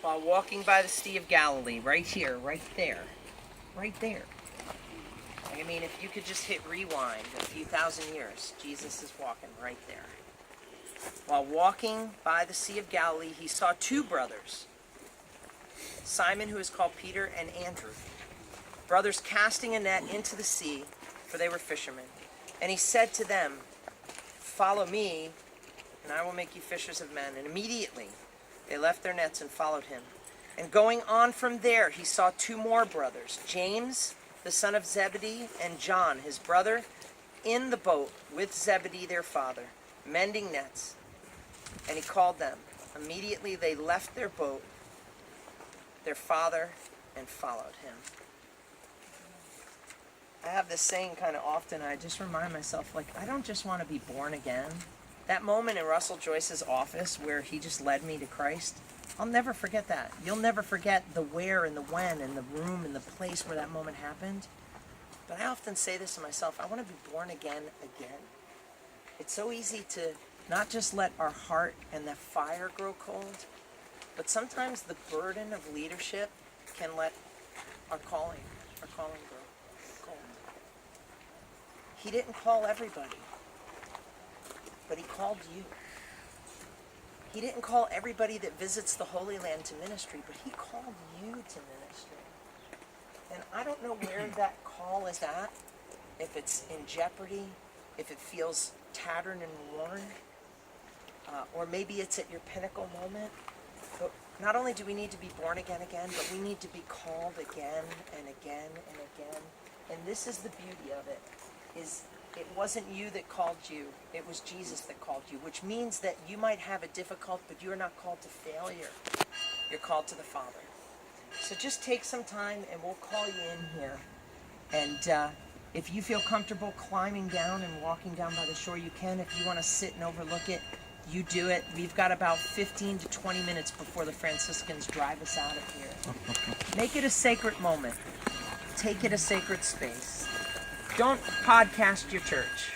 While walking by the Sea of Galilee, right here, right there. I mean, if you could just hit rewind a few thousand years, Jesus is walking right there. While walking by the Sea of Galilee, he saw two brothers, Simon, who is called Peter, and Andrew, brothers casting a net into the sea, for they were fishermen. And he said to them, "Follow me, and I will make you fishers of men." And immediately they left their nets and followed him. And going on from there, he saw two more brothers, James, the son of Zebedee, and John, his brother, in the boat with Zebedee their father, mending nets. And he called them. Immediately they left their boat, their father, and followed him. I have this saying kind of often. I just remind myself, I don't just want to be born again. That moment in Russell Joyce's office where he just led me to Christ, I'll never forget that. You'll never forget the where and the when and the room and the place where that moment happened. But I often say this to myself, I want to be born again. It's so easy to not just let our heart and the fire grow cold, but sometimes the burden of leadership can let our calling grow cold. He didn't call everybody, but he called you. He didn't call everybody that visits the Holy Land to ministry, but he called you to ministry. And I don't know where that call is at, if it's in jeopardy, if it feels tattered and worn, or maybe it's at your pinnacle moment. But not only do we need to be born again, but we need to be called again and again and again. And this is the beauty of it, is it wasn't you that called you, it was Jesus that called you, which means that you might have it difficult, but you're not called to failure. You're called to the Father. So just take some time and we'll call you in here. And if you feel comfortable climbing down and walking down by the shore, you can. If you want to sit and overlook it, you do it. We've got about 15 to 20 minutes before the Franciscans drive us out of here. Make it a sacred moment. Take it a sacred space. Don't podcast your church.